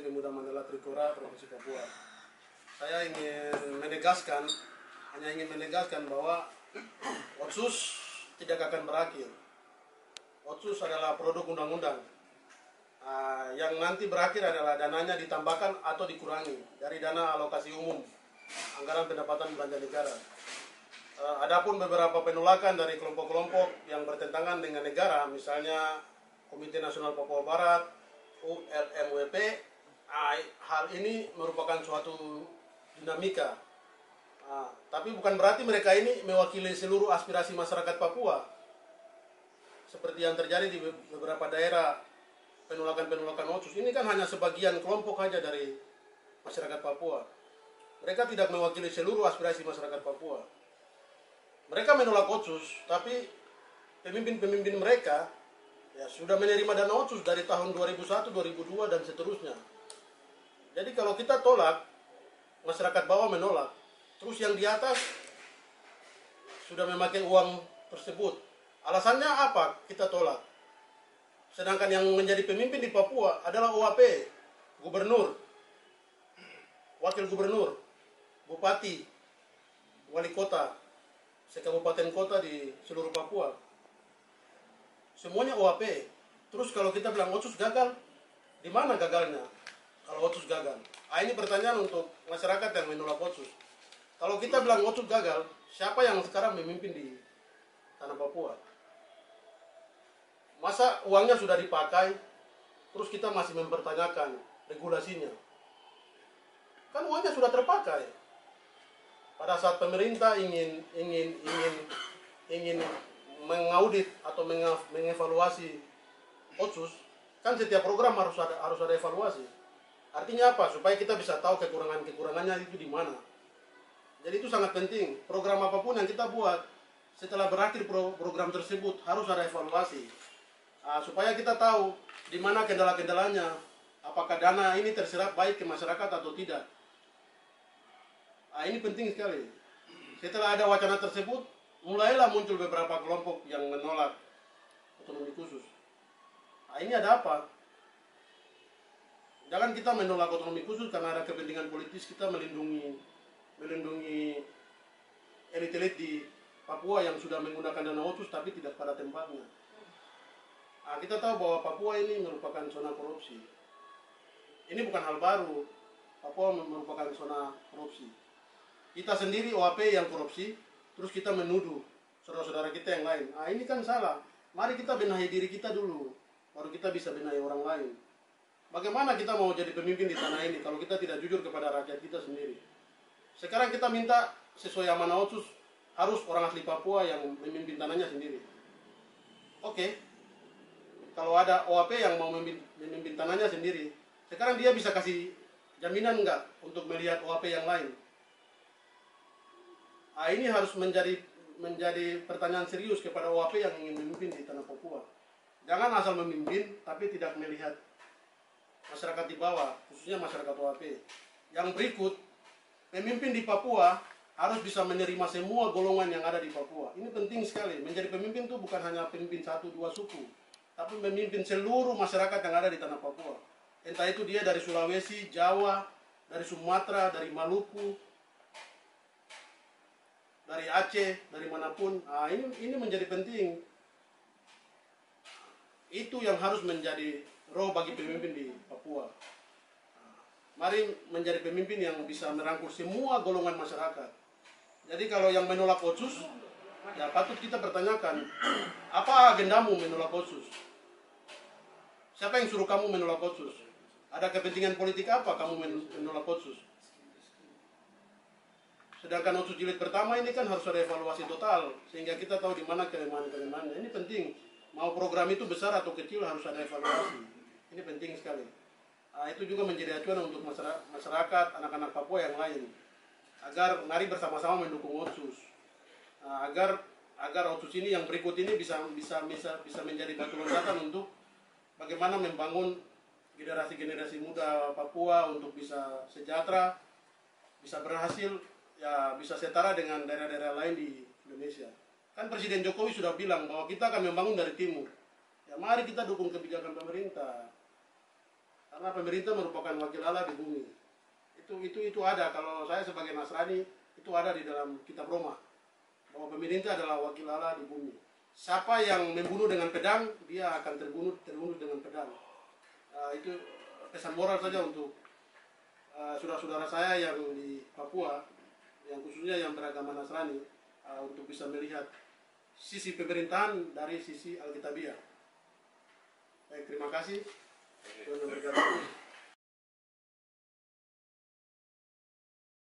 Organisasi Pemuda Mandala Trikora Provinsi Papua. Saya hanya ingin menegaskan bahwa Otsus tidak akan berakhir. Otsus adalah produk undang-undang yang nanti berakhir adalah dananya ditambahkan atau dikurangi dari dana alokasi umum anggaran pendapatan belanja negara. Adapun beberapa penolakan dari kelompok-kelompok yang bertentangan dengan negara, misalnya Komite Nasional Papua Barat, ULMWP, hal ini merupakan suatu dinamika. Tapi bukan berarti mereka ini mewakili seluruh aspirasi masyarakat Papua. Seperti yang terjadi di beberapa daerah penolakan Otsus. Ini kan hanya sebagian kelompok saja dari masyarakat Papua. Mereka tidak mewakili seluruh aspirasi masyarakat Papua. Mereka menolak Otsus, tapi pemimpin-pemimpin mereka ya sudah menerima dana Otsus dari tahun 2001, 2002 dan seterusnya. Jadi kalau kita tolak, masyarakat bawah menolak, terus yang di atas sudah memakai uang tersebut. Alasannya apa kita tolak? Sedangkan yang menjadi pemimpin di Papua adalah OAP, gubernur, wakil gubernur, bupati, wali kota, sekabupaten kota di seluruh Papua. Semuanya OAP. Terus kalau kita bilang Otsus gagal, di mana gagalnya? Kalau Otsus gagal. Ini pertanyaan untuk masyarakat yang menolak Otsus. Kalau kita bilang Otsus gagal, siapa yang sekarang memimpin di tanah Papua? Masa uangnya sudah dipakai, terus kita masih mempertanyakan regulasinya? Kan uangnya sudah terpakai. Pada saat pemerintah ingin mengaudit atau mengevaluasi Otsus, kan setiap program harus ada evaluasi. Artinya apa? Supaya kita bisa tahu kekurangannya itu di mana. Jadi itu sangat penting. Program apapun yang kita buat, setelah berakhir program tersebut harus ada evaluasi. Supaya kita tahu di mana kendala-kendalanya, apakah dana ini terserap baik ke masyarakat atau tidak. Ini penting sekali. Setelah ada wacana tersebut, mulailah muncul beberapa kelompok yang menolak otonomi khusus. Ini ada apa? Jangan kita menolak otonomi khusus karena ada kepentingan politis kita melindungi elit-elit di Papua yang sudah menggunakan dana Otsus tapi tidak pada tempatnya. Kita tahu bahwa Papua ini merupakan zona korupsi. Ini bukan hal baru. Papua merupakan zona korupsi. Kita sendiri OAP yang korupsi, terus kita menuduh saudara-saudara kita yang lain. Ini kan salah. Mari kita benahi diri kita dulu, baru kita bisa benahi orang lain. Bagaimana kita mau jadi pemimpin di tanah ini kalau kita tidak jujur kepada rakyat kita sendiri? Sekarang kita minta sesuai amanah Otsus, harus orang asli Papua yang memimpin tanahnya sendiri. Oke. Kalau ada OAP yang mau memimpin tanahnya sendiri, sekarang dia bisa kasih jaminan enggak untuk melihat OAP yang lain? Ini harus menjadi pertanyaan serius kepada OAP yang ingin memimpin di tanah Papua. Jangan asal memimpin tapi tidak melihat masyarakat di bawah, khususnya masyarakat OAP. Yang berikut, pemimpin di Papua harus bisa menerima semua golongan yang ada di Papua. Ini penting sekali. Menjadi pemimpin itu bukan hanya pemimpin 1-2 suku, tapi memimpin seluruh masyarakat yang ada di tanah Papua. Entah itu dia dari Sulawesi, Jawa, dari Sumatera, dari Maluku, dari Aceh, dari manapun. Ini menjadi penting. Itu yang harus menjadi roh bagi pemimpin di Papua. Mari menjadi pemimpin yang bisa merangkul semua golongan masyarakat. Jadi kalau yang menolak Otsus, ya patut kita pertanyakan, apa agendamu menolak Otsus? Siapa yang suruh kamu menolak Otsus? Ada kepentingan politik apa kamu menolak Otsus? Sedangkan Otsus jilid pertama ini kan harus ada evaluasi total, sehingga kita tahu di mana kelemahan-kelemahannya. Ini penting. Mau program itu besar atau kecil harus ada evaluasi. Ini penting sekali. Itu juga menjadi acuan untuk masyarakat, anak-anak Papua yang lain. Agar mari bersama-sama mendukung Otsus. Agar Otsus ini yang berikut ini bisa menjadi batu loncatan untuk bagaimana membangun generasi-generasi muda Papua untuk bisa sejahtera, bisa berhasil, ya bisa setara dengan daerah-daerah lain di Indonesia. Kan Presiden Jokowi sudah bilang bahwa kita akan membangun dari timur. Ya mari kita dukung kebijakan pemerintah. Karena pemerintah merupakan wakil Allah di bumi. Itu ada, kalau saya sebagai Nasrani itu ada di dalam kitab Roma, bahwa pemerintah adalah wakil Allah di bumi. Siapa yang membunuh dengan pedang, dia akan terbunuh dengan pedang. Itu pesan moral saja untuk saudara-saudara saya yang di Papua, yang khususnya yang beragama Nasrani, untuk bisa melihat sisi pemerintahan dari sisi Alkitabiah. Baik, terima kasih. Tuhan memberkati.